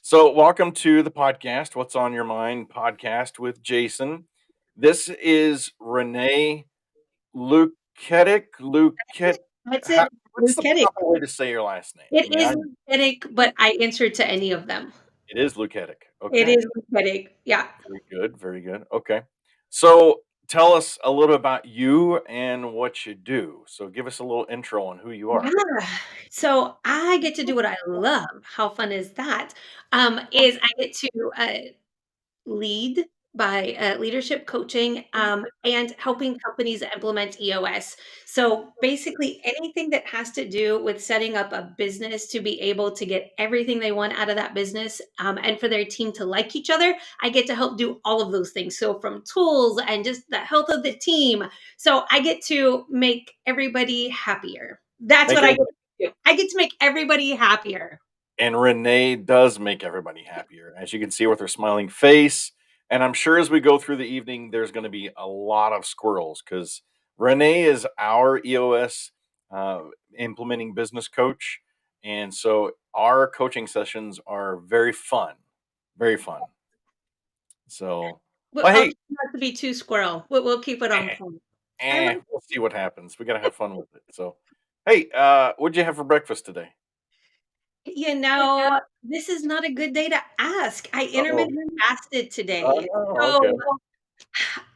So, welcome to the podcast, What's on Your Mind podcast with Jason. This is Renae Luketic. That's it, What's the Luketic. proper way to say your last name? I It mean, is Luketic, but I answer to any of them. it is Luketic. It Okay, is Luketic, yeah. very good, very good. Okay, so tell us a little about you and what you do. So, give us a little intro on who you are. Yeah. So I get to do what I love. How fun is that? Is I get to lead by leadership coaching and helping companies implement EOS. So basically, anything that has to do with setting up a business to be able to get everything they want out of that business and for their team to like each other, I get to help do all of those things. So from tools and just the health of the team. So I get to make everybody happier. That's Make what I get everybody, to do. I get to make everybody happier. and Renee does make everybody happier, as you can see with her smiling face. And I'm sure as we go through the evening, there's going to be a lot of squirrels because Renee is our EOS uh, implementing business coach. And so our coaching sessions are very fun, very fun. So, Well, but I'll hey, try not to be too squirrel. We'll keep it on point. I like we'll see what happens. We got to have fun with it. So, hey, what'd you have for breakfast today? This is not a good day to ask. I Oh, intermittent fasted today. oh, okay. So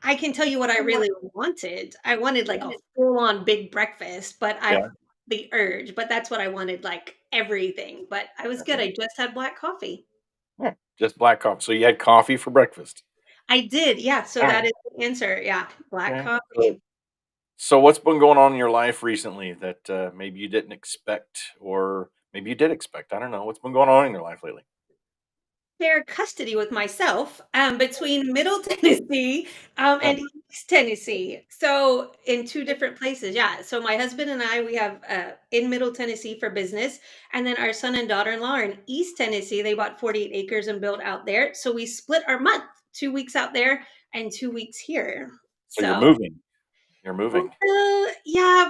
I can tell you what I really wanted. I wanted like a full on big breakfast, but I've Yeah. the urge, but that's what I wanted, like everything. But I was good. I just had black coffee. Yeah, just black coffee. So you had coffee for breakfast. I did, yeah. So Alright. that is the answer. Yeah, black Okay. So coffee. so what's been going on in your life recently that, maybe you didn't expect or maybe you did expect? I don't know. What's been going on in your life lately? Share custody with myself between Middle Tennessee Oh, and East Tennessee. So in two different places, yeah. So my husband and I, we have in Middle Tennessee for business, and then our son and daughter-in-law are in East Tennessee. They bought 48 acres and built out there. So we split our month, 2 weeks out there and 2 weeks here. so you're So moving. You're moving. yeah,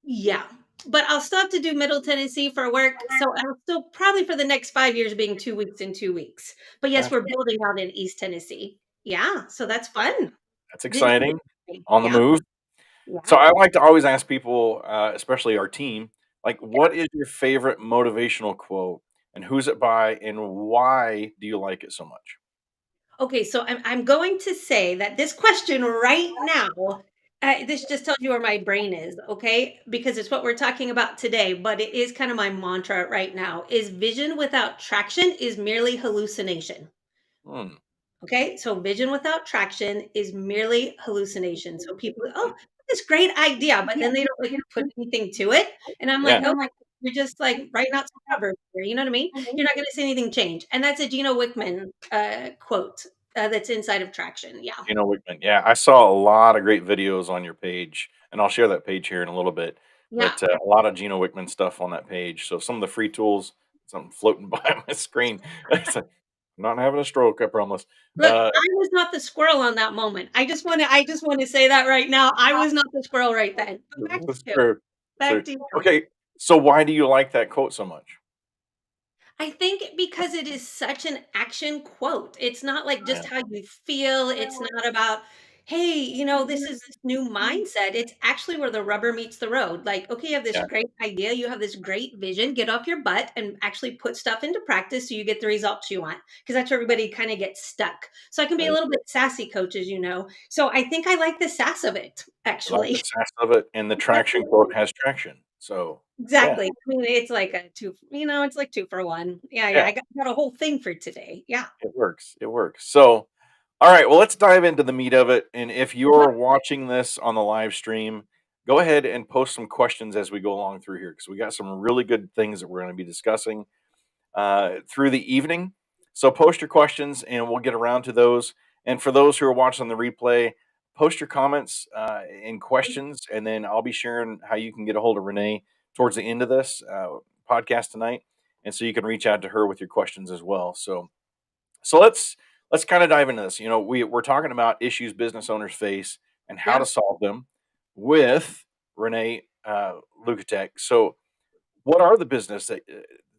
yeah. But I'll still have to do Middle Tennessee for work. So I'll still probably for the next 5 years being 2 weeks and 2 weeks. But yes, we're Gotcha. building out in East Tennessee. Yeah. So that's fun. That's Didn't think exciting. it- On the Yeah. move. So Yeah. I like to always ask people, especially our team, like, what is your favorite motivational quote, and who's it by, and why do you like it so much? Okay. So I'm going to say that this question right now, this just tells you where my brain is. Okay. Because it's what we're talking about today, but it is kind of my mantra right now is vision without traction is merely hallucination. Hmm. Okay, so vision without traction is merely hallucination. So people, oh, this great idea, but then they don't like put anything to it. And I'm like, Yeah. oh, you're just like writing out some proverbs here. You know what I mean? You're not going to see anything change. And that's a Gino Wickman quote that's inside of traction. Yeah, Gino Wickman. Yeah, I saw a lot of great videos on your page, and I'll share that page here in a little bit. yeah. But a lot of Gino Wickman stuff on that page. So some of the free tools, something floating by my screen. It's like, I'm not having a stroke, I promise. Look, Uh, I was not the squirrel on that moment. I just want to say that right now. I was not the squirrel right then. But back to that's you. true. So Back to you. okay, so why do you like that quote so much? I think because it is such an action quote. It's not like Yeah, just how you feel. It's not about, hey, this is this new mindset. It's actually where the rubber meets the road. Like, okay, you have this yeah, great idea, you have this great vision, get off your butt and actually put stuff into practice so you get the results you want. Because that's where everybody kind of gets stuck. So I can be that a is little true. bit sassy, coach, as you know. So I think I like the sass of it, I like the actually. sass of it, and the traction quote has traction. So yeah, Exactly. I mean, it's like a two, it's like two for one. Yeah, yeah. yeah. I got a whole thing for today. Yeah. It works, it works. So, all right, well, let's dive into the meat of it, and if you're watching this on the live stream, go ahead and post some questions as we go along through here, because we got some really good things that we're gonna be discussing, through the evening. So post your questions, and we'll get around to those, and for those who are watching the replay, post your comments, and questions, and then I'll be sharing how you can get a hold of Renee towards the end of this, podcast tonight, and so you can reach out to her with your questions as well. So let's kind of dive into this. We're talking about issues business owners face and how Yeah. to solve them with Renee Luketic. So, what are the business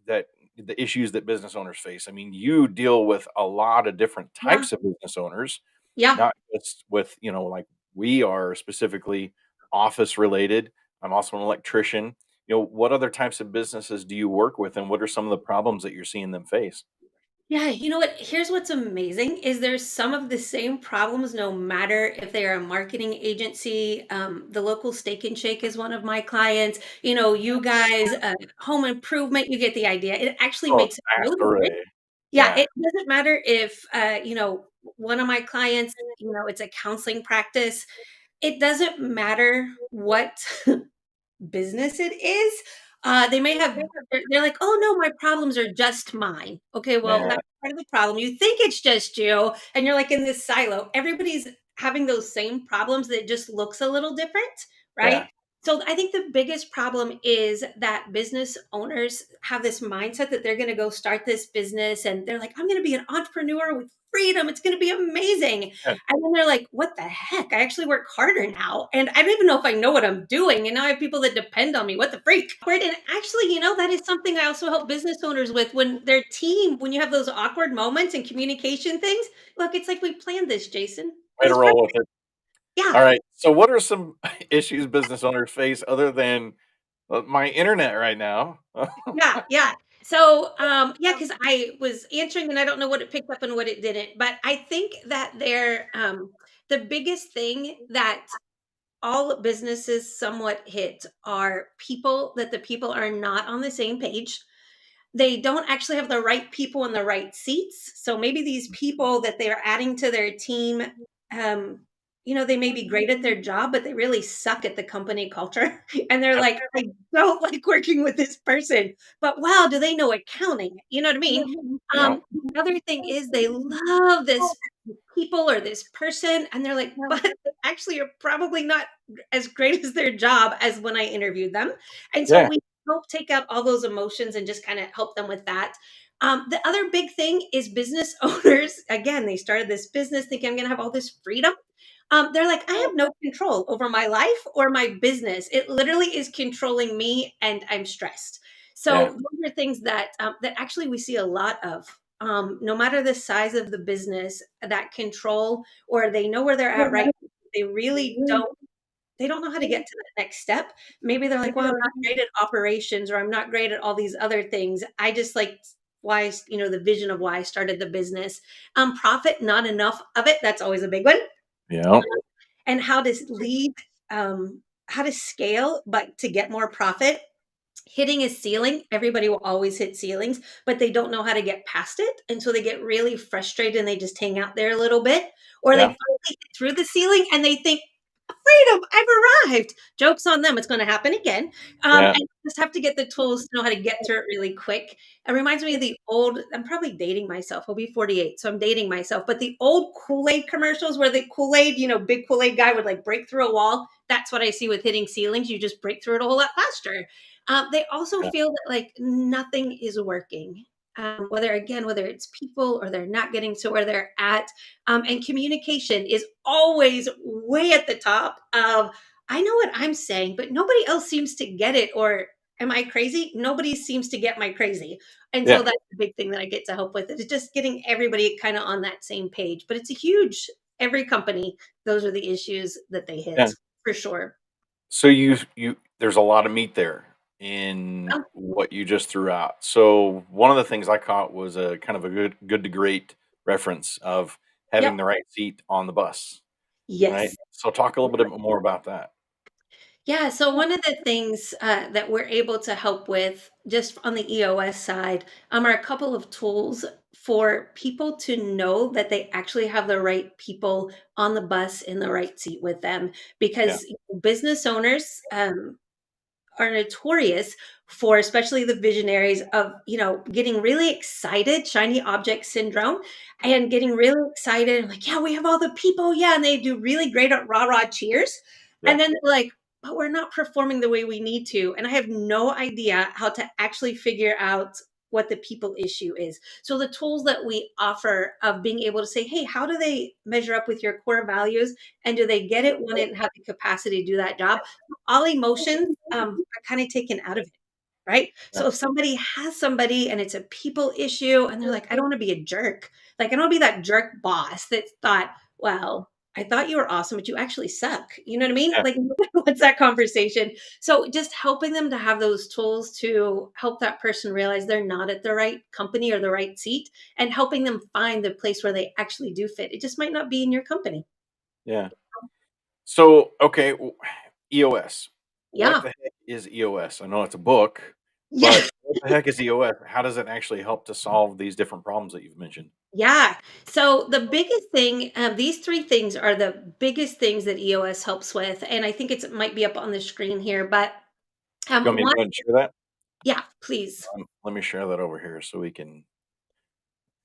that the issues that business owners face. I mean, you deal with a lot of different Yeah. types of business owners, Yeah. not just with, like we are specifically office related. I'm also an electrician. What other types of businesses do you work with, and what are some of the problems that you're seeing them face? Yeah, you know what? Here's what's amazing is there's some of the same problems no matter if they are a marketing agency. The local Steak and Shake is one of my clients. You guys, home improvement, you get the idea. It actually Oh, makes it vast really different. array. Yeah, Yeah, it doesn't matter if, one of my clients, it's a counseling practice. It doesn't matter what business it is. They may have they're like, "Oh, no, my problems are just mine." Okay, well, yeah, that's part of the problem. You think it's just you, and you're like in this silo. Everybody's having those same problems that just looks a little different, yeah, right? So I think the biggest problem is that business owners have this mindset that they're going to go start this business and they're like, "I'm going to be an entrepreneur with freedom. It's going to be amazing." yeah. And then they're like, "What the heck? I actually work harder now, and I don't even know if I know what I'm doing, and now I have people that depend on me. What the freak?" Right, and actually, that is something I also help business owners with when their team when you have those awkward moments and communication things. Look, it's like, "We planned this, Jason. It Way to was roll perfect." with it. Yeah, All right. So, what are some issues business owners face other than my internet right now? yeah, yeah. So, yeah, because I was answering and I don't know what it picked up and what it didn't, but I think that the biggest thing that all businesses somewhat hit are people that the people are not on the same page. They don't actually have the right people in the right seats. So maybe these people that they're adding to their team, um, they may be great at their job, but they really suck at the company culture. And they're Yep, like, I don't like working with this person, but wow, do they know accounting? You know what I mean? yep, The other thing is they love this people or this person, and they're like, but they actually are probably not as great as their job as when I interviewed them. And so yeah, we help take out all those emotions and just kind of help them with that. The other big thing is business owners. Again, they started this business thinking I'm going to have all this freedom. They're like, I have no control over my life or my business. It literally is controlling me, and I'm stressed. yeah, So those are things that actually we see a lot of. No matter the size of the business, that control or they know where they're at right. They really don't they don't know how to get to that next step. Maybe they're like, "Well, I'm not great at operations or I'm not great at all these other things. I just like why, the vision of why I started the business." Profit, not enough of it. That's always a big one. yeah, And how to lead, how to scale, but to get more profit. Hitting a ceiling, everybody will always hit ceilings, but they don't know how to get past it. And so they get really frustrated and they just hang out there a little bit, or they yeah, finally get through the ceiling and they think, freedom, I've arrived. Joke's on them. It's going to happen again. yeah, And you just have to get the tools to know how to get through it really quick. It reminds me of the old, I'm probably dating myself. I'll be 48, so I'm dating myself. But the old Kool-Aid commercials where the Kool-Aid, big Kool-Aid guy would like break through a wall. That's what I see with hitting ceilings. You just break through it a whole lot faster. They also yeah, feel that like nothing is working. Whether it's people or they're not getting to where they're at, and communication is always way at the top of, I know what I'm saying, but nobody else seems to get it. Or am I crazy? Nobody seems to get my crazy. And so yeah, that's the big thing that I get to help with. It's just getting everybody kind of on that same page. But it's a huge, every company, those are the issues that they hit yeah. for sure. So there's a lot of meat there in Um, what you just threw out. So one of the things I caught was a kind of a good to great reference of having yep. the right seat on the bus, right? Yes. So talk a little bit more about that. Yeah, so one of the things that we're able to help with just on the EOS side, are a couple of tools for people to know that they actually have the right people on the bus in the right seat with them. Yeah, Because business owners, are notorious for, especially the visionaries, of getting really excited, shiny object syndrome, and getting really excited and like, yeah, we have all the people, yeah, and they do really great at rah rah cheers, yeah, and then they're like, but we're not performing the way we need to, and I have no idea how to actually figure out what the people issue is. So the tools that we offer of being able to say, hey, how do they measure up with your core values, and do they get it, want it, and have the capacity to do that job? All emotions, are kinda taken out of it. right? Yeah. So if somebody has somebody and it's a people issue and they're like, I don't want to be a jerk. Like, I don't want to be that jerk boss that thought, well, I thought you were awesome, but you actually suck. You know what I mean? Yeah. Like, what's that conversation? So just helping them to have those tools to help that person realize they're not at the right company or the right seat, and helping them find the place where they actually do fit. It just might not be in your company. Yeah. So, okay, EOS. What Yeah. the heck is EOS? I know it's a book, Yeah. but what the heck is EOS? How does it actually help to solve these different problems that you've mentioned? Yeah. So the biggest thing, these three things are the biggest things that EOS helps with, and I think it might be up on the screen here. But You want me to one, go ahead and share that? yeah, please. Let me share that over here so we can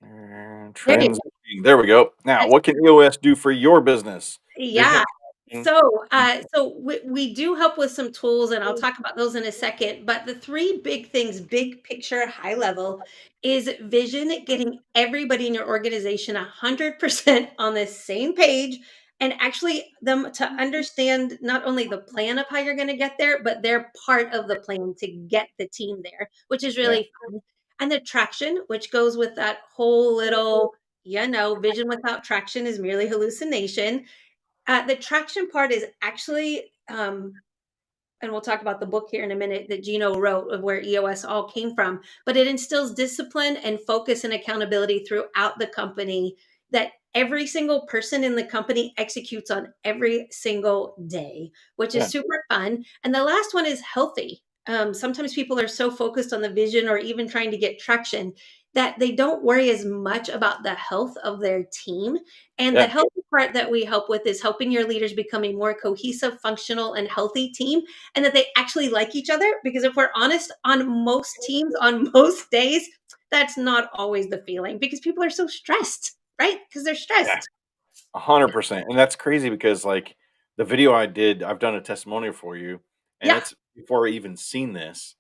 There you trends. There we go. Now, go. what can EOS do for your business? Yeah. Vision. Tracking, So we do help with some tools, and I'll talk about those in a second. But the three big things, big picture, high level, is vision, getting everybody in your organization 100% on the same page, and actually them to understand not only the plan of how you're going to get there, but they're part of the plan to get the team there, which is Yeah, really fun. And the traction, which goes with that whole little, vision without traction is merely hallucination. The traction part is actually, and we'll talk about the book here in a minute that Gino wrote of where EOS all came from, but it instills discipline and focus and accountability throughout the company that every single person in the company executes on every single day, which is yeah, super fun. And the last one is healthy. Sometimes people are so focused on the vision or even trying to get traction that they don't worry as much about the health of their team. And the yeah, healthy part that we help with is helping your leaders become a more cohesive, functional, and healthy team, and that they actually like each other. Because if we're honest, on most teams, on most days, that's not always the feeling because people are so stressed, right? Because they're yeah. stressed. 100%, and that's crazy because, like, the video I did I've done a testimonial for you, and Yeah. it's before I even seen this,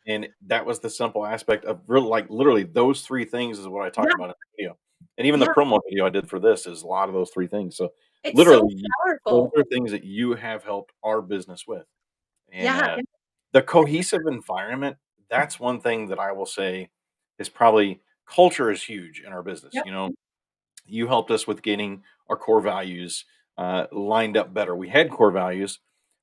and that was the simple aspect of real like, literally those 3 things is what I talked Yeah. about in the video, and even the Yeah. promo video I did for this is a lot of those 3 things, so, It's so literally, those powerful. are things that you have helped our business with, and, Yeah. the cohesive environment, that's one thing that I will say is probably culture is huge in our business, Yep. you know? You helped us with getting our core values lined up better. We had core values,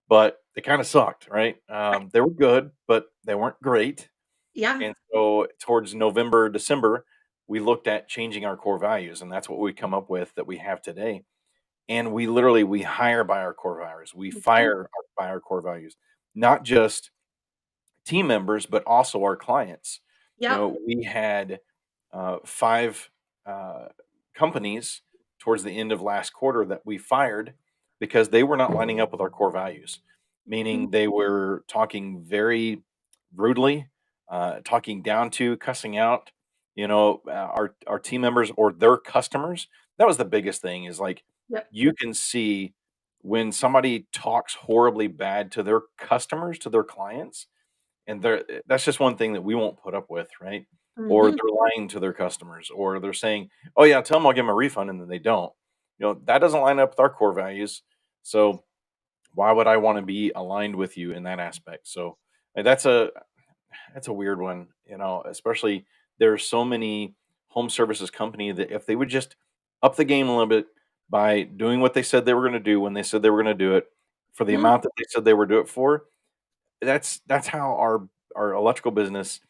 but they kind of sucked, right? Right. They were good, but they weren't great. Yeah. And so, towards November, December, we looked at changing our core values, and that's what we come up with that we have today. And we literally we hire by our core values. We Mhm. fire by our core values, not just team members, but also our clients. You Yep. know, we had 5 uh, companies towards the end of last quarter that we fired because they were not lining up with our core values, Mhm. meaning they were talking very brutally, talking down to, cussing out, our team members or their customers. That was the biggest thing. Is like Yep. you can see when somebody talks horribly bad to their customers, to their clients, and that's just one thing that we won't put up with, right? Or Mhm. they're lying to their customers, or they're saying, "Oh, yeah, tell them 'em I'll give them a refund," and then they don't. That doesn't line up with our core values, so why would I wanna be aligned with you in that aspect? So, that's a weird one, especially there are so many home services company that if they would just up the game a little bit by doing what they said they were gonna do when they said they were gonna do it, for the Mhm. amount that they said they would do it for, that's how our electrical business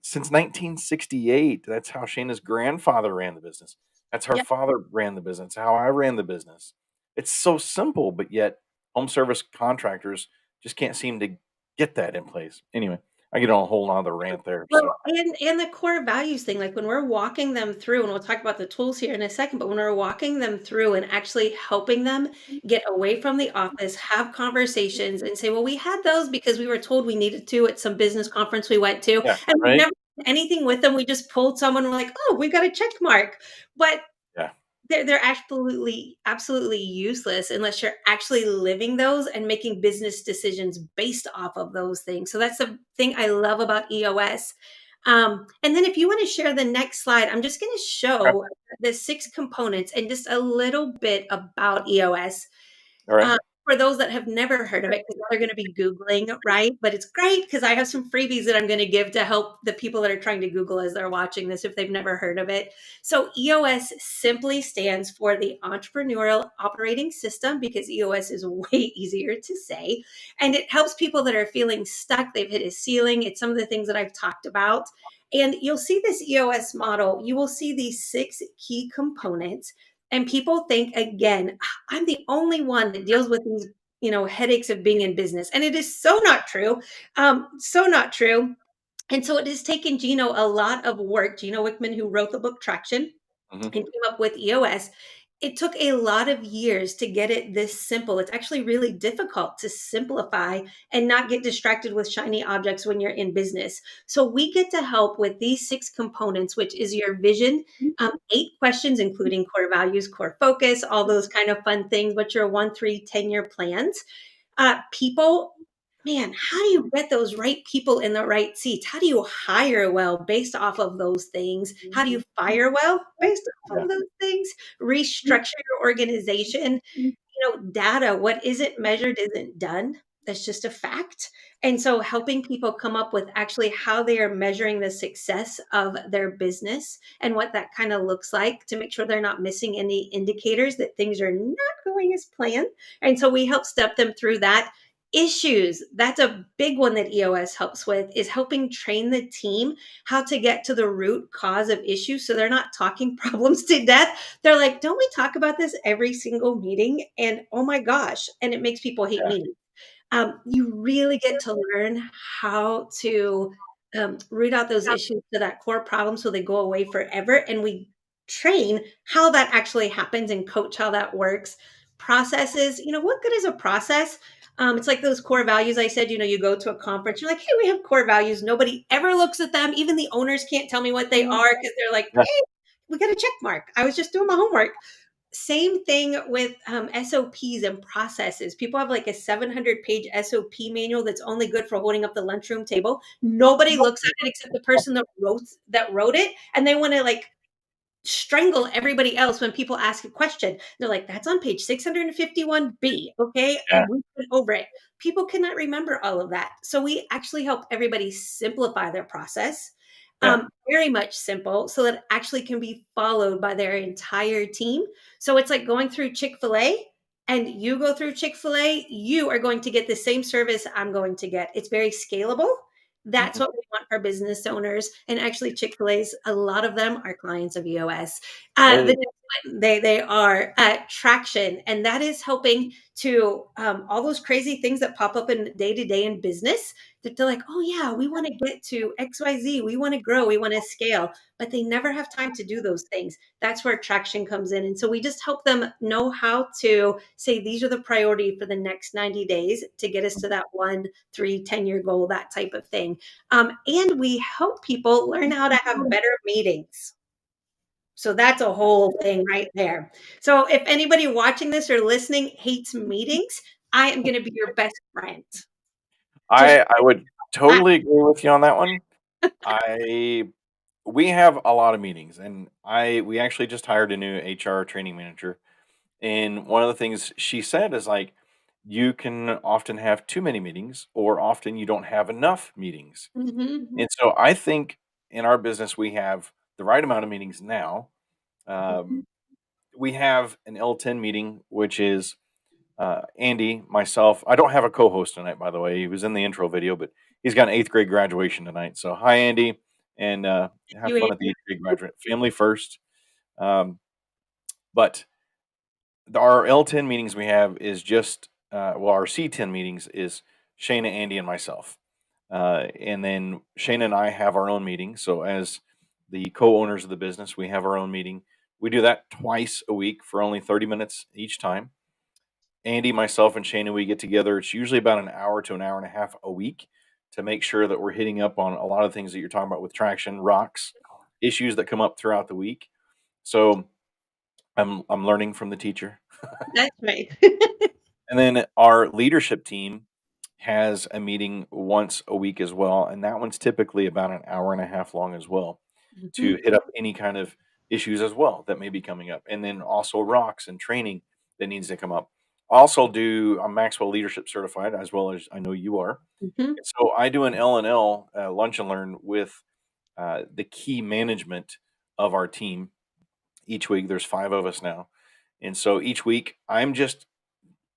since 1968, that's how Shayna's grandfather ran the business. That's her Yep. father ran the business, how I ran the business. It's so simple, but yet home service contractors just can't seem to get that in place. Anyway, I get on a whole nother rant there. Well, So and the core values thing, like when we're walking them through, and we'll talk about the tools here in a second, but when we're walking them through and actually helping them get away from the office, have conversations, and say, well, we had those because we were told we needed to at some business conference we went to, yeah, and we right? never did anything with them. We just pulled someone, we're like, oh, we got a check mark. But Yeah, they're absolutely useless unless you're actually living those and making business decisions based off of those things. So that's the thing I love about EOS. And then if you want to share the next slide, I'm just going to okay, show the 6 components and just a little bit about EOS all right. uh, for those that have never heard of it. they're going to be Googling, right? But it's great because I have some freebies that I'm going to give to help the people that are trying to Google as they're watching this if they've never heard of it. So, EOS simply stands for the Entrepreneurial Operating System because EOS is way easier to say. And it helps people that are feeling stuck, they've hit a ceiling. It's some of the things that I've talked about. And you'll see this EOS model, you will see these 6 key components. And people think, again, I'm the only one that deals with these, headaches of being in business. And it is so not true. So not true. And so it has taken Gino a lot of work. Gino Wickman, who wrote the book Traction Mhm. and came up with EOS, it took a lot of years to get it this simple. It's actually really difficult to simplify and not get distracted with shiny objects when you're in business. So we get to help with these 6 components, which is your vision, 8 questions, including core values, core focus, all those kind of fun things, what your 1, 3, 10-year plans. People, man, how do you get those right people in the right seats? How do you hire well based off of those things? How do you fire well based off Yeah. of those things? Restructure your organization. Data, what isn't measured isn't done. That's just a fact. And so helping people come up with actually how they are measuring the success of their business and what that kind of looks like to make sure they're not missing any indicators that things are not going as planned. And so we help step them through that. Issues, that's a big one that EOS helps with, is helping train the team how to get to the root cause of issues so they're not talking problems to death. They're like, don't we talk about this every single meeting? And oh my gosh, and it makes people hate Yeah. meetings. You really get to learn how to root out those issues to that core problem so they go away forever. And we train how that actually happens and coach how that works. Processes, what good is a process? It's like those core values I said, you go to a conference, you're like, hey, we have core values. Nobody ever looks at them. Even the owners can't tell me what they are because they're like, Yeah. hey, we got a check mark. I was just doing my homework. Same thing with SOPs and processes. People have like a 700-page SOP manual that's only good for holding up the lunchroom table. Nobody looks at it except the person that wrote it, and they want to like strangle everybody else when people ask a question. They're like, that's on page 651B. Okay. Yeah. We went over it. People cannot remember all of that. So we actually help everybody simplify their process, Yeah. very much simple, so that it actually can be followed by their entire team. So it's like going through Chick-fil-A, and you go through Chick-fil-A, you are going to get the same service I'm going to get. It's very scalable. That's Mhm. what we want for business owners. And actually, Chick-fil-A's, a lot of them are clients of EOS. The Hey. next one, they are Traction, and that is helping to all those crazy things that pop up in day to day in business. That they're like, oh yeah, we want to get to XYZ, we want to grow, we want to scale, but they never have time to do those things. That's where Traction comes in, and so we just help them know how to say these are the priority for the next 90 days to get us to that 1, 3, 10-year goal, that type of thing. And we help people learn how to have better meetings. So that's a whole thing right there. So if anybody watching this or listening hates meetings, I am going to be your best friend. Just I would I, totally agree with you on that one. I We have a lot of meetings, and I we actually just hired a new HR training manager, and one of the things she said is like, you can often have too many meetings, or often you don't have enough meetings. Mhm. And so I think in our business we have the right amount of meetings now. Um, we have an L10 meeting, which is Andy, myself. I don't have a co-host tonight, by the way. He was in the intro video, but he's got an eighth grade graduation tonight. So hi, Andy, and have You fun ain't at the eighth grade graduate. Family first. Um, but our L10 meetings we have is just our C10 meetings is Shayna, Andy, and myself. And then Shayna and I have our own meeting. So as the co-owners of the business, we have our own meeting. We do that twice a week for only 30 minutes each time. Andy, myself, and Shayna, we get together. It's usually about an hour to an hour and a half a week to make sure that we're hitting up on a lot of things that you're talking about with traction, rocks, issues that come up throughout the week. So I'm learning from the teacher. that's right. And then our leadership team has a meeting once a week as well, and that one's typically about an hour and a half long as well to Mhm. hit up any kind of issues as well that may be coming up. And then also rocks and training that needs to come up. also do I'm Maxwell Leadership Certified, as well as I know you are. Mhm. And so I do an L&L, lunch and learn with the key management of our team each week. There's 5 of us now. And so each week I'm just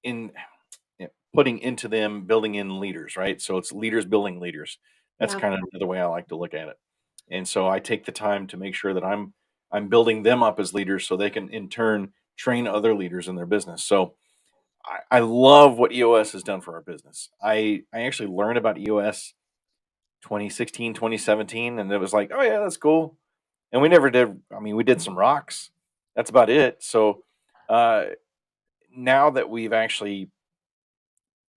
in putting into them, building in leaders, right? So it's leaders building leaders. That's Yeah. kind of the way I like to look at it. And so I take the time to make sure that I'm building them up as leaders so they can in turn train other leaders in their business. So I love what EOS has done for our business. I actually learned about EOS 2016, 2017, and it was like, oh yeah, that's cool. And we never did. I mean, we did some rocks. That's about it. So uh, now that we've actually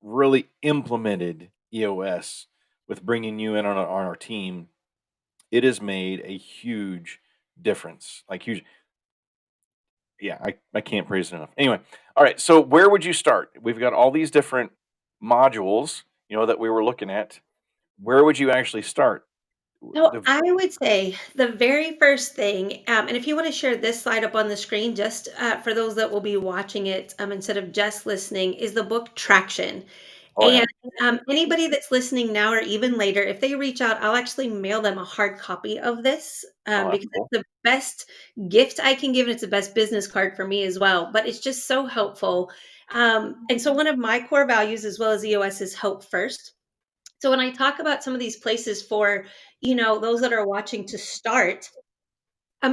really implemented EOS with bringing you in on our team, it has made a huge difference. Like huge. Yeah, I can't praise it enough. Anyway, all right. So where would you start? We've got all these different modules, that we were looking at. Where would you actually start? So The I would say the very first thing, and if you want to share this slide up on the screen, just for those that will be watching it instead of just listening, is the book Traction. Oh yeah. And anybody that's listening now or even later, if they reach out, I'll actually mail them a hard copy of this Oh, that's because it's cool. the best gift I can give, and it's the best business card for me as well. But it's just so helpful. And so, one of my core values, as well as EOS, is hope first. So when I talk about some of these places for, those that are watching to start,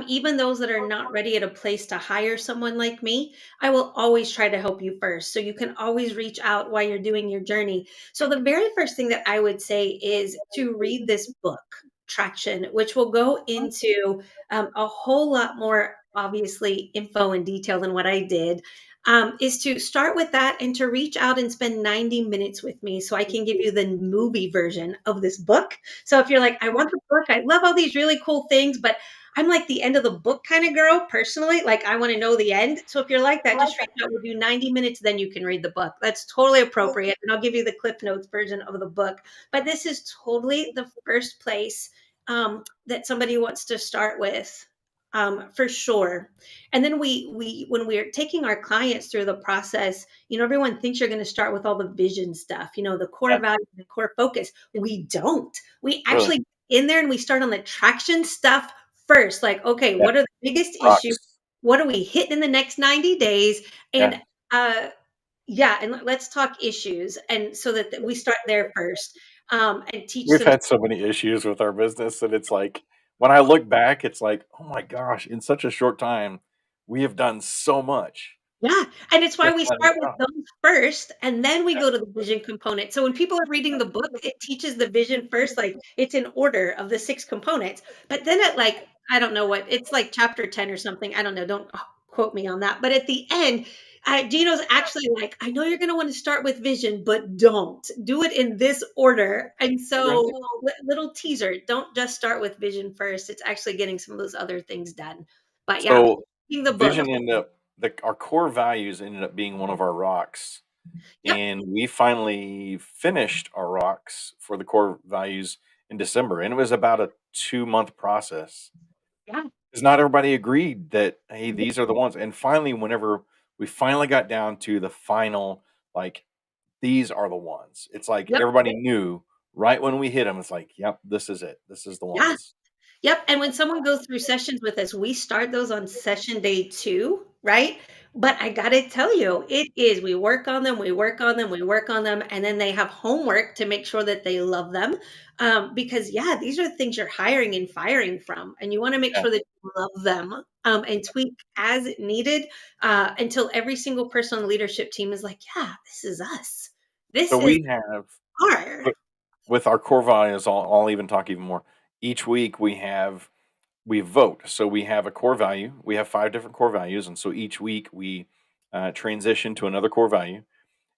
even those that are not ready at a place to hire someone like me, I will always try to help you first. So you can always reach out while you're doing your journey. So the very first thing that I would say is to read this book, Traction, which will go into a whole lot more, obviously, info and detail than what I did. Is to start with that and to reach out and spend 90 minutes with me so I can give you the movie version of this book. So if you're like, I want the book, I love all these really cool things, but I'm like the end of the book kind of girl personally. Like I want to know the end. So if you're like that, just reach out. We'll do 90 minutes, then you can read the book. That's totally appropriate. And I'll give you the Cliff Notes version of the book. But this is totally the first place that somebody wants to start with. For sure. And then we when we're taking our clients through the process, everyone thinks you're going to start with all the vision stuff, the core Yeah, value, the core focus. We don't. We really. actually in there and we start on the traction stuff first. Like, okay, Yeah, what are the biggest issues? rocks. What are we hitting in the next 90 days? Yeah. And yeah, and let's talk issues. And so that we start there first and teach We've them. had so many issues with our business, and it's like when I look back, it's like, oh my gosh, in such a short time, we have done so much. Yeah, and it's why Just we letting it start with go. those first, and then we Yeah. go to the vision component. So when people are reading the book, it teaches the vision first, like it's in order of the 6 components. But then at like, I don't know what, it's like chapter 10 or something. I don't know. Don't quote me on that. But at the end, Gino's actually like, I know you're going to want to start with vision, but don't do it in this order. And Okay. so, little teaser, don't just start with vision first. It's actually getting some of those other things done. But yeah, So reading the book. vision ended up our core values ended up being one of our rocks. Yep. And we finally finished our rocks for the core values in December. And it was about a 2-month process. Yeah. Because not everybody agreed that, hey, these are the ones. And finally, whenever we finally got down to the final, like, these are the ones, it's like Yep. everybody knew right when we hit them, it's like, yep, this is it. This is the Yeah. ones. Yep, and when someone goes through sessions with us, we start those on session day 2, right? But I gotta tell you, it is we work on them, we work on them, we work on them, and then they have homework to make sure that they love them. Because yeah, these are things you're hiring and firing from, and you wanna make Yeah. sure that you love them, and tweak as needed, until every single person on the leadership team is like, "Yeah, this is us. So This is we have our." with our core values, I'll even talk even more. Each week we vote. So we have a core value. We have 5 different core values, and so each week we transition to another core value,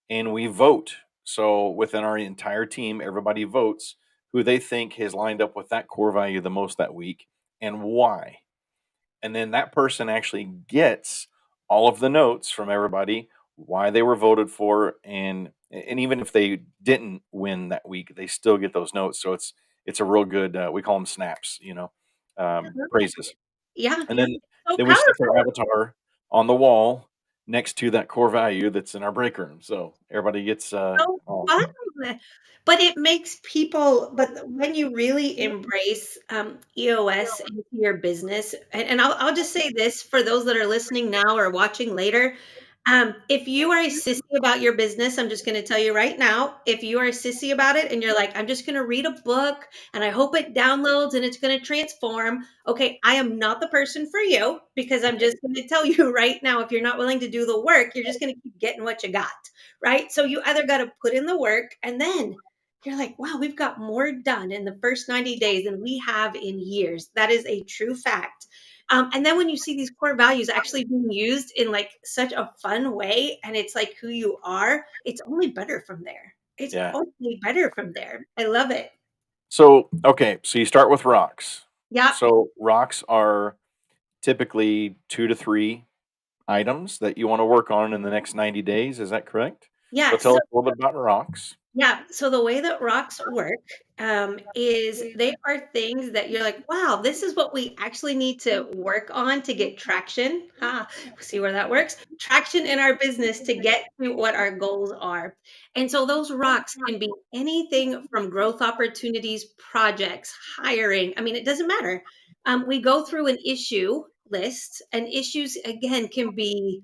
and we vote. So within our entire team, everybody votes who they think has lined up with that core value the most that week and why. And then that person actually gets all of the notes from everybody, why they were voted for, and even if they didn't win that week, they still get those notes. So it's a real good. We call them snaps, praises. Yeah, And then so we stick our powerful. avatar on the wall, next to that core value that's in our break room. So everybody gets So all fun. But it makes people but when you really embrace, EOS into your business and I'll just say this for those that are listening now or watching later, if you are a sissy about your business, I'm just gonna tell you right now, if you are a sissy about it and you're like, "I'm just gonna read a book and I hope it downloads and it's gonna transform," okay, I am not the person for you because I'm just gonna tell you right now, if you're not willing to do the work, you're just gonna keep getting what you got, right? So you either gotta put in the work and then you're like, wow, we've got more done in the first 90 days than we have in years. That is a true fact. And then when you see these core values actually being used in like such a fun way, and it's like who you are, it's only better from there. It's yeah. only better from there. I love it. So okay, so you start with rocks. Yeah. So rocks are typically 2 to 3 items that you want to work on in the next 90 days. Is that correct? So Yeah. tell So us a little bit about rocks. yeah, so the way that rocks work, is they are things that you're like, "Wow, this is what we actually need to work on to get traction." See where that works? Traction in our business to get to what our goals are. And so those rocks can be anything from growth opportunities, projects, hiring. I mean, it doesn't matter. We go through an issue list, and issues again can be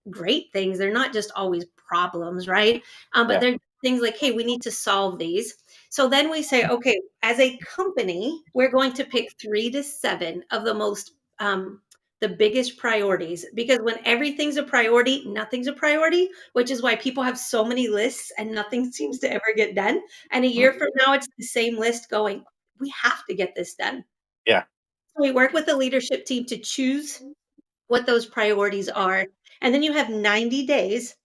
great things. They're not just always problems, right? But Yeah. they're things like, hey, we need to solve these. So then we say, okay, as a company, we're going to pick 3 to 7 of the biggest priorities because when everything's a priority, nothing's a priority, which is why people have so many lists and nothing seems to ever get done. And a year Mhm. from now, it's the same list going, we have to get this done. Yeah. So we work with the leadership team to choose what those priorities are. And then you have 90 days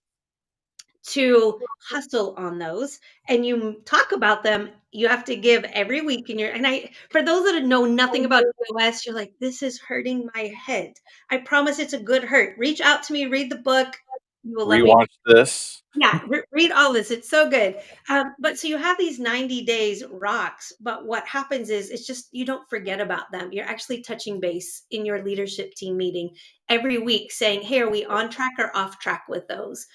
to hustle on those and you talk about them. You have to give every week in your and I for those that know nothing about EOS, you're like, this is hurting my head. I promise it's a good hurt. Reach out to me, read the book. You will let me Rewatch this. yeah, read all this. It's so good. But so you have these 90 days rocks, but what happens is it's just you don't forget about them. You're actually touching base in your leadership team meeting every week saying, hey, are we on track or off track with those?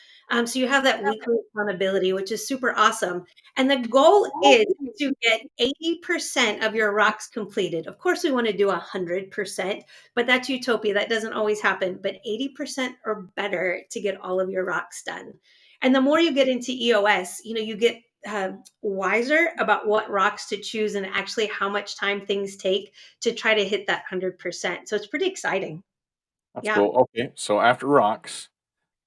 So you have that weekly accountability, which is super awesome. And the goal is to get 80% of your rocks completed. Of course, we want to do 100%, but that's utopia. That doesn't always happen, but 80% or better to get all of your rocks done. And the more you get into EOS, you get wiser about what rocks to choose and actually how much time things take to try to hit that 100%. So it's pretty exciting. That's Yeah. cool. Okay. So after rocks,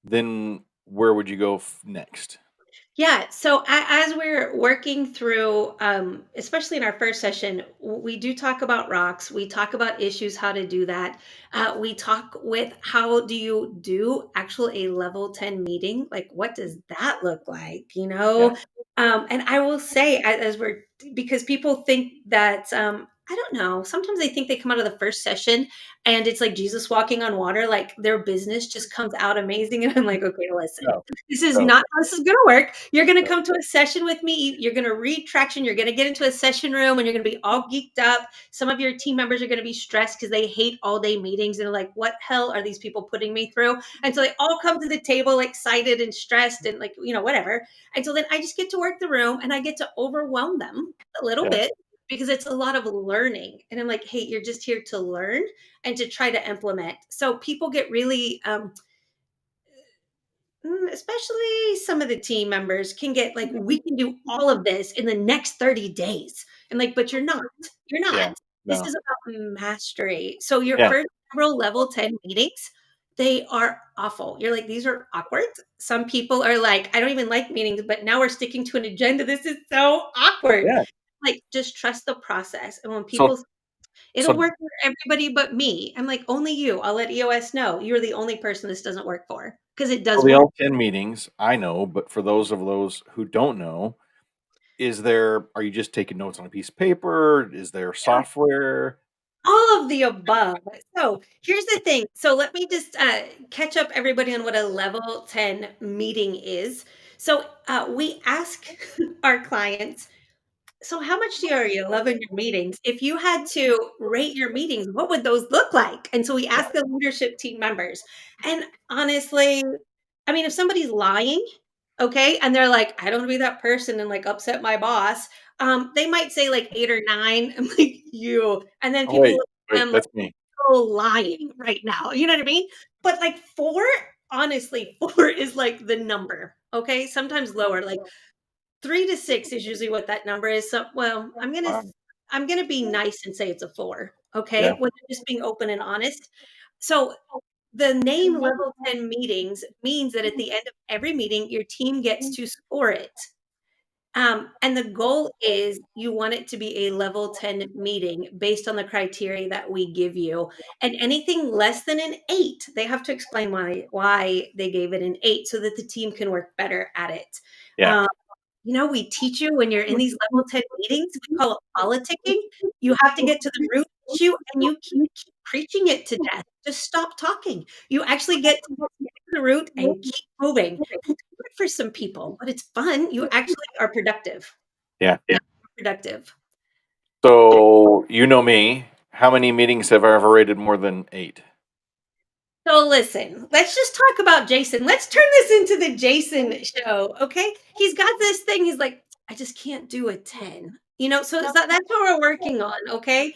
then where would you go next? Yeah. So as we're working through, especially in our first session, we do talk about rocks. We talk about issues, how to do that. We talk with how do you do actual a level 10 meeting? Like, what does that look like? Yeah. And I will say, as we're because people think that I don't know. Sometimes they think they come out of the first session and it's like Jesus walking on water, like their business just comes out amazing. And I'm like, okay, listen, No. this is No. not how this is going to work. You're going to No. come to a session with me. You're going to read traction. You're going to get into a session room and you're going to be all geeked up. Some of your team members are going to be stressed because they hate all day meetings and are like, what hell are these people putting me through? And so they all come to the table excited and stressed and like, whatever. And so then I just get to work the room and I get to overwhelm them a little Yeah. bit because it's a lot of learning. And I'm like, hey, you're just here to learn and to try to implement. So people get really especially some of the team members can get like, we can do all of this in the next 30 days. And like, but you're not. You're Yeah. not. This No. is about mastery. So your Yeah. first several level 10 meetings, they are awful. You're like, these are awkward. Some people are like, I don't even like meetings, but now we're sticking to an agenda. This is so awkward. Yeah. Like, just trust the process. And when So people it'll so work for everybody but me. I'm like, only you. I'll let EOS know. You're the only person this doesn't work for because it so does the work. L10 meetings, I know, but for those who don't know, are you just taking notes on a piece of paper? Is there software? All of the above. So here's the thing. So let me just catch up everybody on what a level 10 meeting is. So we ask our clients So how much are you loving your meetings? If you had to rate your meetings, what would those look like? And so we Yeah. asked the leadership team members. And honestly, I mean, if somebody's lying, okay, and they're like, I don't want to be that person and like upset my boss, they might say like 8 or 9. I'm like, you. And then Oh, people wait, look at wait, them like, that's me. oh, lying right now. You know what I mean? But like 4, honestly, 4 is like the number. Okay. Sometimes lower. Like 3 to 6 is usually what that number is. So, well, Wow. I'm gonna be nice and say it's a 4, okay? Yeah. When you're just being open and honest. So, the name level 10 meetings means that at the end of every meeting, your team gets to score it. And the goal is you want it to be a level 10 meeting based on the criteria that we give you. And anything less than an 8, they have to explain why they gave it an 8 so that the team can work better at it. Yeah. Um, we teach you when you're in these level 10 meetings, we call it politicking. You have to get to the root issue and you keep preaching it to death. Just stop talking. You actually get to the root and keep moving. And it's hard for some people, but it's fun. You actually are productive. Yeah. Yeah. Productive. So, you know me. How many meetings have I ever rated more than 8? So listen, let's just talk about Jason. Let's turn this into the Jason show, okay? He's got this thing. He's like, I just can't do a 10. That's what we're working on, okay?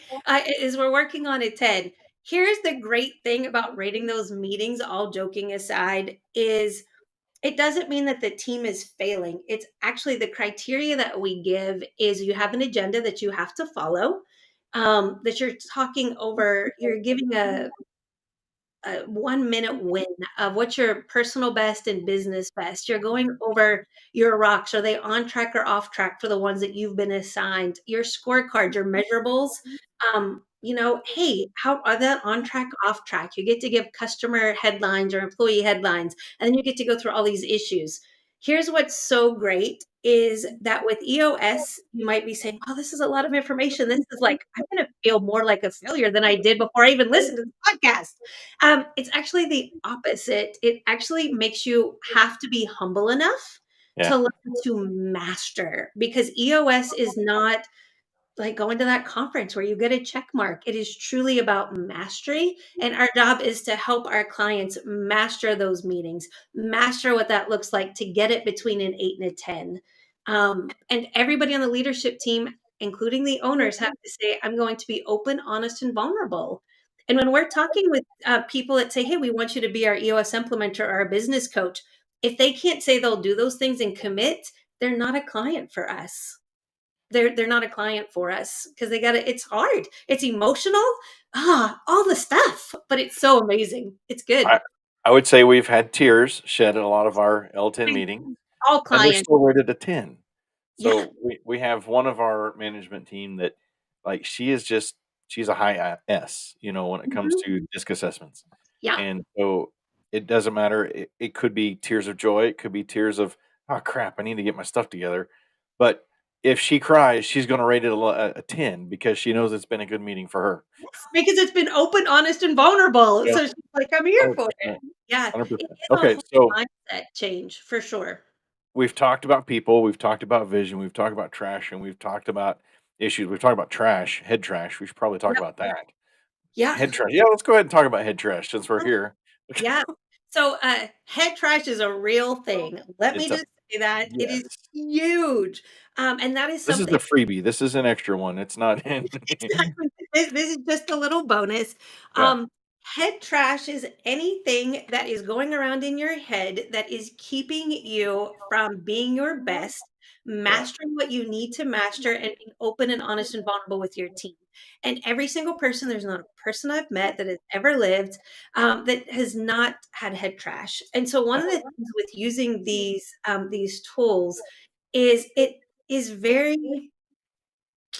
Is we're working on a 10. Here's the great thing about rating those meetings, all joking aside, is it doesn't mean that the team is failing. It's actually the criteria that we give is you have an agenda that you have to follow, that you're talking over, you're giving a 1 minute win of what's your personal best and business best. You're going over your rocks. Are they on track or off track for the ones that you've been assigned? Your scorecard, your measurables. Hey, how are that on track, off track? You get to give customer headlines or employee headlines, and then you get to go through all these issues. Here's what's so great is that with EOS, you might be saying, oh, this is a lot of information. This is like, I'm going to feel more like a failure than I did before I even listened to the podcast. It's actually the opposite. It actually makes you have to be humble enough Yeah. to learn to master because EOS is not like going to that conference where you get a check mark. It is truly about mastery. And our job is to help our clients master those meetings, master what that looks like to get it between an 8 and a 10. And everybody on the leadership team, including the owners, have to say, I'm going to be open, honest, and vulnerable. And when we're talking with people that say, hey, we want you to be our EOS implementer or our business coach, if they can't say they'll do those things and commit, they're not a client for us. They're not a client for us because they got it's hard. It's emotional. All the stuff, but it's so amazing. It's good. I I would say we've had tears shed at a lot of our L10 meetings, All and they're clients. still rated a 10. Yeah. So we have one of our management team that, like, she's a high S, when it comes Mhm. to DISC assessments. Yeah. And so it doesn't matter. It could be tears of joy. It could be tears of, oh crap, I need to get my stuff together. But if she cries, she's going to rate it a 10 because she knows it's been a good meeting for her. Yes, because it's been open, honest, and vulnerable. Yeah. So she's like, I'm here for it. 100%. Yeah. It 100%. is a Okay. whole So mindset change for sure. we've talked about people, we've talked about vision, we've talked about trash, and we've talked about issues. We've talked about trash, head trash. We should probably talk Yep. about that. Yeah. Head trash. Yeah, let's go ahead and talk about head trash since we're here. Yeah. So, head trash is a real thing. Let me It's a just say that it is yes. huge. And that is This is something the freebie. This is an extra one. It's not in. exactly. This is just a little bonus. Yeah, Um, Head trash is anything that is going around in your head that is keeping you from being your best, yeah, mastering what you need to master, and being open and honest and vulnerable with your team. And every single person, there's not a person I've met that has ever lived that has not had head trash. And so, one yeah, of the things with using these tools is it is very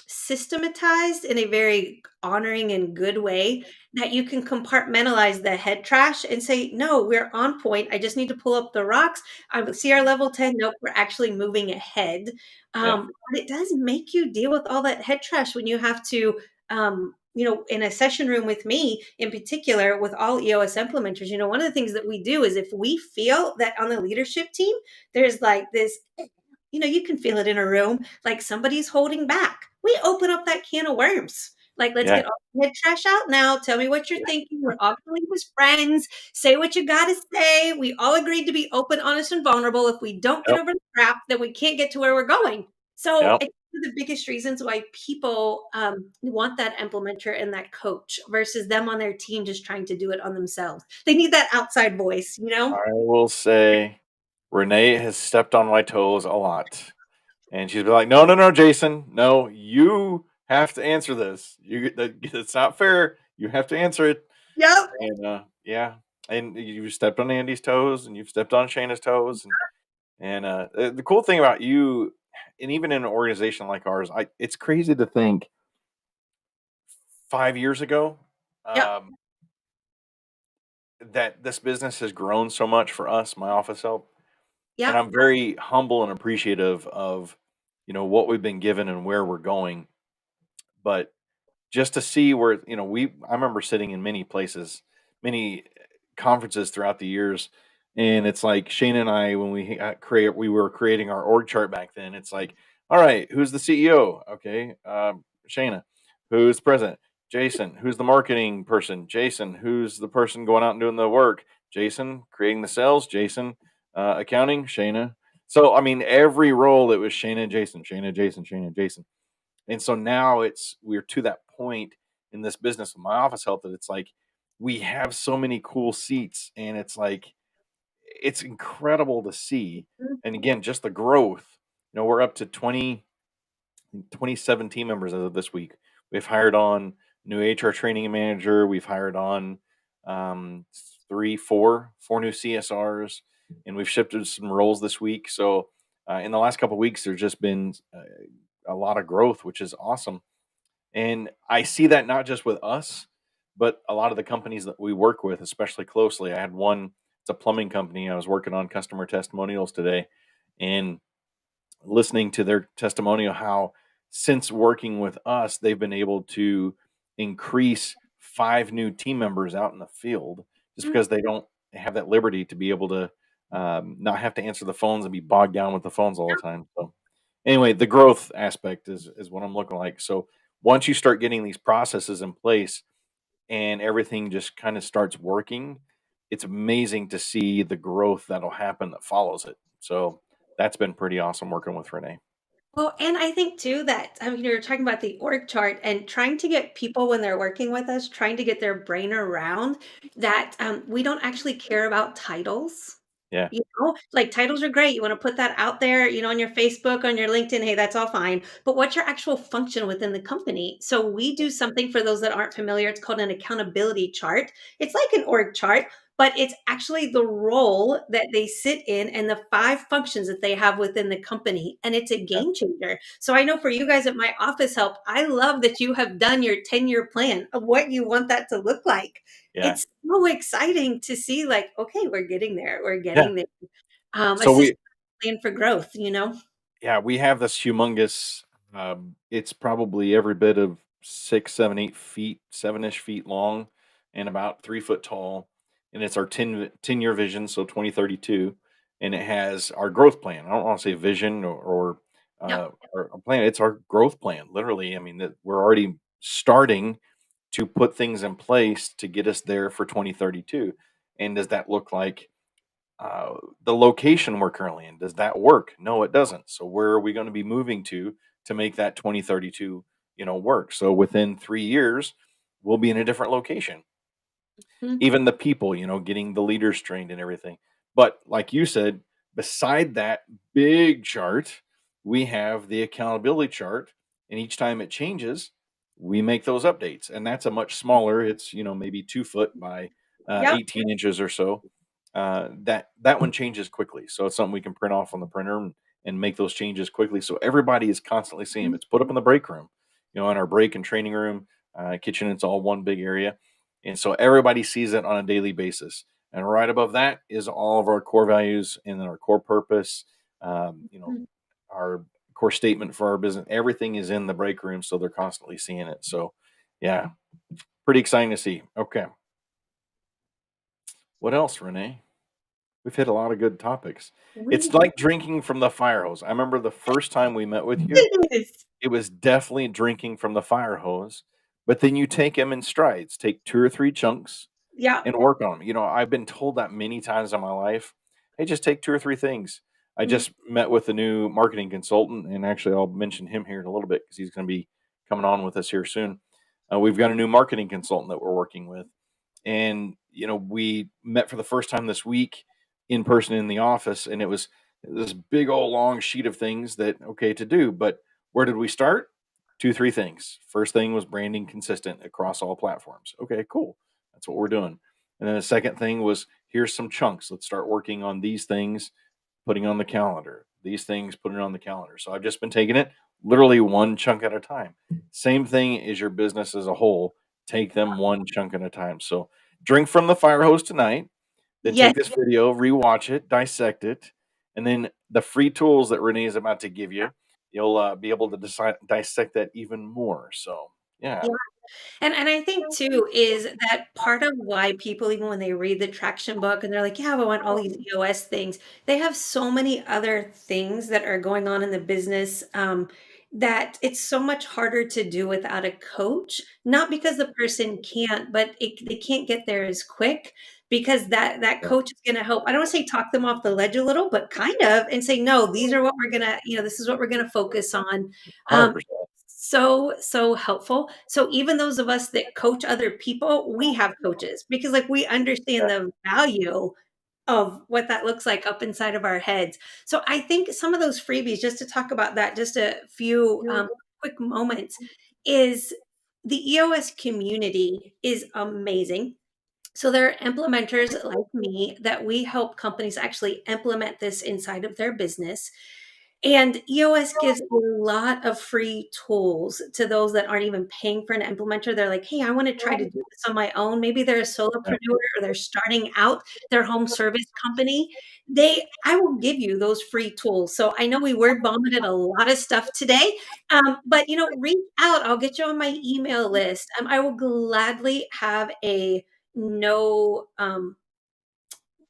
systematized in a very honoring and good way that you can compartmentalize the head trash and say, no, we're on point. I just need to pull up the rocks. I see our level 10. Nope, we're actually moving ahead. yeah. But it does make you deal with all that head trash when you have to, in a session room with me in particular, with all EOS implementers, one of the things that we do is if we feel that on the leadership team, there's like this. you can feel it in a room, like somebody's holding back. We open up that can of worms. Like, let's Yeah. get all the head trash out now. Tell me what you're thinking. We're all gonna leave as friends. Say what you gotta say. We all agreed to be open, honest, and vulnerable. If we don't get Yep. over the crap, then we can't get to where we're going. So Yep. it's one of the biggest reasons why people want that implementer and that coach versus them on their team just trying to do it on themselves. They need that outside voice, you know? I will say Renee has stepped on my toes a lot. And she's been like, "No, no, no, Jason. No, you have to answer this. It's not fair. You have to answer it." Yep. And yeah, and you've stepped on Andy's toes, and you've stepped on Shayna's toes, and the cool thing about you, and even in an organization like ours, it's crazy to think 5 years ago, Yep. um, that this business has grown so much for us, my office help, and Yep. I'm very humble and appreciative of what we've been given and where we're going. But just to see where I remember sitting in many places, many conferences throughout the years, and it's like Shane and I, when we were creating our org chart back then. It's like, all right, who's the CEO? Okay, Shayna. Who's the president? Jason. Who's the marketing person? Jason. Who's the person going out and doing the work? Jason. Creating the sales? Jason. Accounting? Shayna. So I mean, every role it was Shayna, Jason, Shayna, Jason, Shayna, Jason. And so now we're to that point in this business with my office help that it's like we have so many cool seats, and it's like it's incredible to see. And again, just the growth. We're up to 27 team members as of this week. We've hired on new HR training manager. We've hired on um, four new CSRs, and we've shifted some roles this week. So in the last couple of weeks, there's just been a lot of growth, which is awesome. And I see that not just with us, but a lot of the companies that we work with, especially closely. I had one, it's a plumbing company. I was working on customer testimonials today, and listening to their testimonial, how since working with us, they've been able to increase 5 new team members out in the field just because they don't have that liberty to be able to not have to answer the phones and be bogged down with the phones all the time. So anyway, the growth aspect is what I'm looking like. So once you start getting these processes in place and everything just kind of starts working, it's amazing to see the growth that'll happen that follows it. So that's been pretty awesome working with Renee. Well, and I think too that I mean, you're talking about the org chart and trying to get people when they're working with us, trying to get their brain around that we don't actually care about titles. Yeah. Like titles are great. You want to put that out there, on your Facebook, on your LinkedIn. Hey, that's all fine. But what's your actual function within the company? So we do something for those that aren't familiar. It's called an accountability chart. It's like an org chart, but it's actually the role that they sit in and the 5 functions that they have within the company. And it's a Yeah. game changer. So I know for you guys at my office help, I love that you have done your 10-year plan of what you want that to look like. Yeah. It's so exciting to see, like, okay, we're getting there. We're Yeah. getting there. A So system plan for growth, you know? we have this humongous, it's probably every bit of 6, 7, 8 feet, 7-ish feet long and about 3 foot tall. And it's our 10-year vision. So 2032. And it has our growth plan. I don't want to say vision Yep. or a plan. It's our growth plan. Literally. I mean, that we're already starting to put things in place to get us there for 2032. And does that look like the location we're currently in? Does that work? No, it doesn't. So where are we going to be moving to make that 2032 work? So within 3 years, we'll be in a different location. Mhm. Even the people, getting the leaders trained and everything. But like you said, beside that big chart, we have the accountability chart, and each time it changes, we make those updates. And that's a much smaller. It's maybe 2 foot by Yep. 18 inches or so. That one changes quickly, so it's something we can print off on the printer and make those changes quickly. So everybody is constantly seeing 'em. Mhm. It's put up in the break room, in our break and training room, kitchen. It's all one big area, and so everybody sees it on a daily basis. And right above that is all of our core values and then our core purpose, Mhm. our core statement for our business. Everything is in the break room, so they're constantly seeing it. So, yeah, pretty exciting to see. Okay, what else, Renee? We've hit a lot of good topics. It's We like drinking from the fire hose. I remember the first time we met with you, it is. it was definitely drinking from the fire hose, but then you take them in strides, take 2 or 3 chunks Yeah. and work on them. I've been told that many times in my life. Hey, just take 2 or 3 things. I Mhm. just met with a new marketing consultant, and actually, I'll mention him here in a little bit because he's going to be coming on with us here soon. We've got a new marketing consultant that we're working with, and we met for the first time this week in person in the office, and it was this big old long sheet of things that okay to do. But where did we start? 2, 3 things. First thing was branding consistent across all platforms. Okay, cool. That's what we're doing. And then the second thing was here's some chunks. Let's start working on these things, putting on the calendar. These things, putting it on the calendar. So I've just been taking it literally one chunk at a time. Same thing as your business as a whole. Take them one chunk at a time. So drink from the fire hose tonight, then Yes. take this video, rewatch it, dissect it, and then the free tools that Renee is about to give you, you'll be able to dissect that even more. So, yeah. And I think too is that part of why people, even when they read the traction book and they're like, yeah, I want all these EOS things, they have so many other things that are going on in the business, that it's so much harder to do without a coach. Not because the person can't, but they can't get there as quick because that Yeah, coach is going to help. I don't want to say talk them off the ledge a little, but kind of, and say, no, these are what we're gonna, this is what we're gonna focus on. Um, 100%. so helpful. So even those of us that coach other people, we have coaches because like we understand Yeah. the value of what that looks like up inside of our heads. So I think some of those freebies, just to talk about that, just a few quick moments, is the EOS community is amazing. So there are implementers like me that we help companies actually implement this inside of their business. And EOS gives a lot of free tools to those that aren't even paying for an implementer. They're like, hey, I want to try to do this on my own. Maybe they're a solopreneur or they're starting out their home service company. I will give you those free tools. So I know we word vomited a lot of stuff today, but reach out. I'll get you on my email list. I will gladly have a no,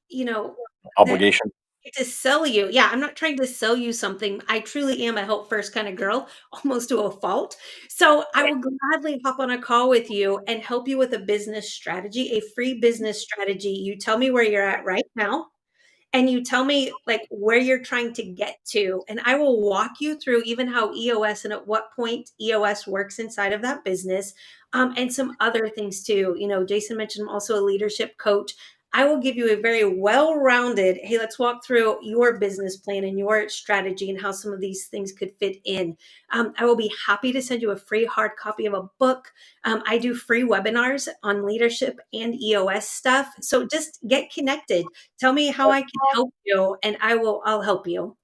that Obligation. to sell you. Yeah, I'm not trying to sell you something. I truly am a help first kind of girl, almost to a fault. So I will gladly hop on a call with you and help you with a business strategy, a free business strategy. You tell me where you're at right now and you tell me like where you're trying to get to, and I will walk you through even how EOS and at what point EOS works inside of that business, and some other things too. Jason mentioned I'm also a leadership coach. I will give you a very well-rounded, hey, let's walk through your business plan and your strategy and how some of these things could fit in. I will be happy to send you a free hard copy of a book. I do free webinars on leadership and EOS stuff. So just get connected. Tell me how I can help you, and I'll help you.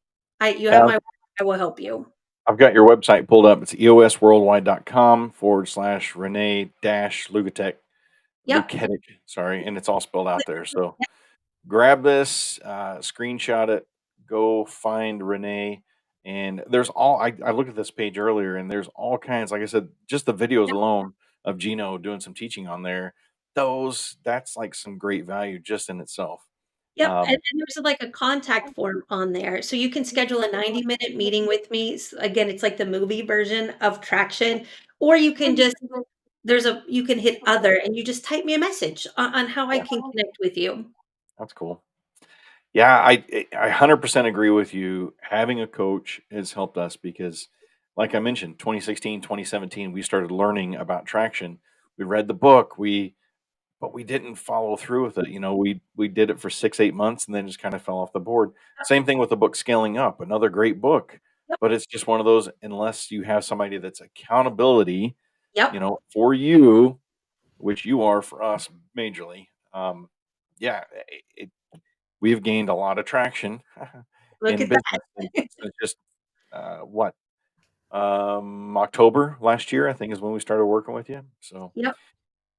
You have Yeah, my I will help you. I've got your website pulled up. It's eosworldwide.com/Renee dash Yep. Luketic, sorry, and it's all spelled out there. So grab this, screenshot it, go find Renee. And I looked at this page earlier and there's all kinds, like I said, just the videos Yep. alone of Gino doing some teaching on there. That's like some great value just in itself. Yep, and Um, there's, like, a contact form on there, so you can schedule a 90-minute meeting with me. Again, it's like the movie version of Traction, or you can just you can hit other, and you just type me a message on how I yeah, can connect with you. that's cool. Yeah, I 100% agree with you. Having a coach has helped us because, like I mentioned, 2016, 2017, we started learning about traction. We read the book, but we didn't follow through with it. We did it for 6, 8 months and then just kind of fell off the board. Same thing with the book Scaling Up, another great book, Yep, but it's just one of those, unless you have somebody that's accountability, yep, for you, which you are for us majorly. Yeah, we've gained a lot of traction look in at that. business since just what October last year, I think, is when we started working with you. So, Yep,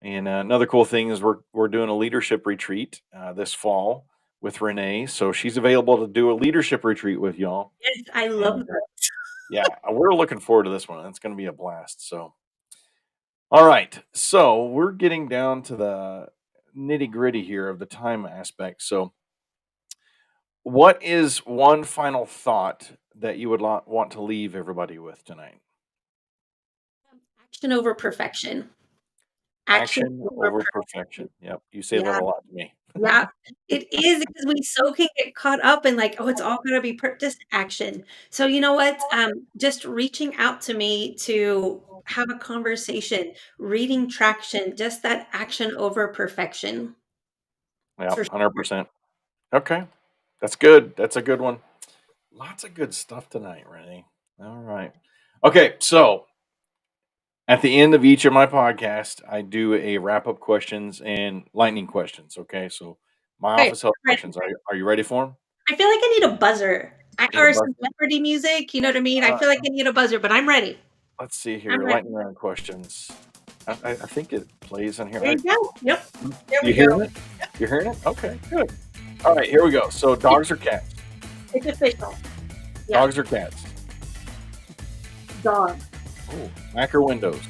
and another cool thing is we're doing a leadership retreat this fall with Renee. So she's available to do a leadership retreat with y'all. yes, I love And that. yeah, we're looking forward to this one. It's going to be a blast. So, all right. So we're getting down to the nitty gritty here of the time aspect. So What is one final thought that you would want to leave everybody with tonight? Action over perfection. Action Action over over perfection. perfection. Yep, you say that Yeah, a lot to me. yeah. It is because we so can get caught up in like, oh, it's all gonna be just action. So you know what? Just reaching out to me to have a conversation, reading traction, just that action over perfection. Yeah, For 100%. Okay, that's good. That's a good one. Lots of good stuff tonight, Renee. All right. Okay, so at the end of each of my podcasts, I do a wrap up questions and lightning questions. Okay, so my Okay, office help ready. questions. Are you ready for them? I feel like I need a buzzer Need a or some buzzer? Jeopardy music. You know what I mean? I Uh, feel like I need a buzzer, but I'm ready. let's see I'm here. ready. Lightning round questions. I think it plays in here. There you go. Yep. There You we go. hearing it? You hearing it? Okay, good. All right, here we go. So, It's dogs or cats? it's official. Yeah. Dogs or cats? Dog. Oh, Mac or Windows?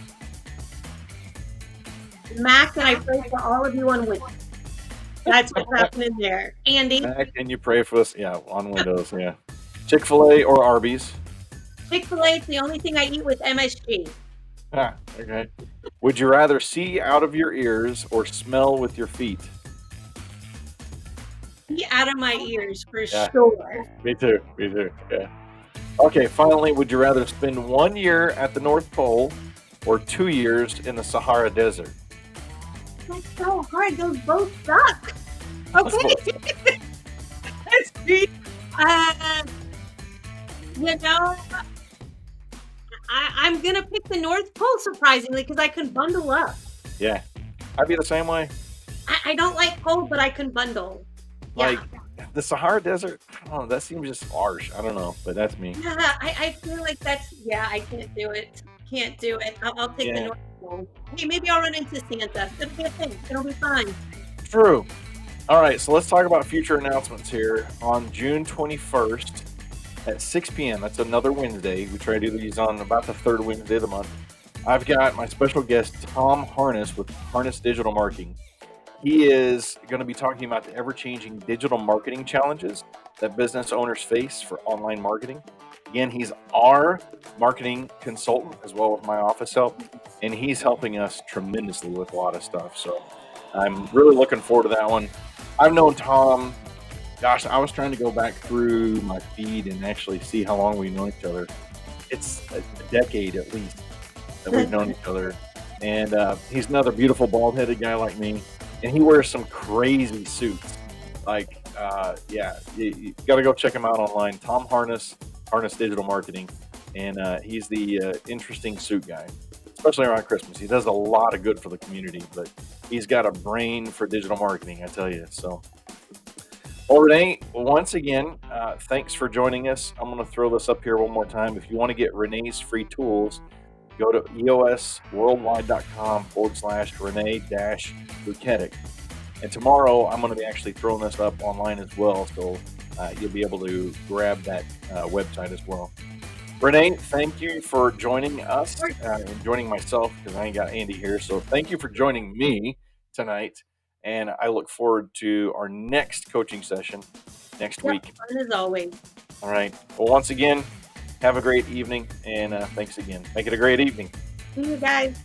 Mac, and I pray for all of you on Wednesday. That's what's happening there. Andy, Mac, and you pray for us. Yeah, on Windows. Yeah. Chick Fil A or Arby's? Chick-fil-A is the only thing I eat with MSG. Ah, okay. Would you rather see out of your ears or smell with your feet? Be out of my ears for Yeah, sure. me too. Me too. Yeah. Okay, finally, would you rather spend 1 year at the North Pole or 2 years in the Sahara Desert? That's so hard. Those both suck. Let's vote. Okay. Let's see. Uh, you know, I'm gonna pick the North Pole surprisingly because I can bundle up. Yeah, I'd be the same way. I don't like cold, but I can bundle. Yeah. Like the Sahara Desert, I don't know. That seems just harsh. I don't know, but that's me. Yeah, I feel like that's yeah, I can't do it. Can't do it. I'll take the Yeah, North Pole. Hey, maybe I'll run into Santa. It'll be a thing. It'll be fine. true. All right, so let's talk about future announcements here. On June 21st at 6 p.m., that's another Wednesday. We try to do these on about the third Wednesday of the month. I've got my special guest, Tom Harness with Harness Digital Marketing. He is going to be talking about the ever changing digital marketing challenges that business owners face for online marketing. Again, he's our marketing consultant as well as my office help, and he's helping us tremendously with a lot of stuff. So I'm really looking forward to that one. I've known Tom, gosh, I was trying to go back through my feed and actually see how long we've known each other. It's a decade at least that we've known each other. And he's another beautiful bald headed guy like me. And he wears some crazy suits. Like, yeah, you got to go check him out online. Tom Harness, Harness Digital Marketing. And he's the interesting suit guy, especially around Christmas. He does a lot of good for the community, but he's got a brain for digital marketing, I tell you. So, well, Renee, once again, thanks for joining us. I'm going to throw this up here one more time. If you want to get Renee's free tools, go to eosworldwide.com/Renae Luketic. And tomorrow, I'm going to be actually throwing this up online as well. So you'll be able to grab that website as well. Renee, thank you for joining us and joining myself because I ain't got Andy here. So thank you for joining me tonight. And I look forward to our next coaching session next Yep, week. fun as always. All right. Well, once again, have a great evening and thanks again. Make it a great evening. See you guys.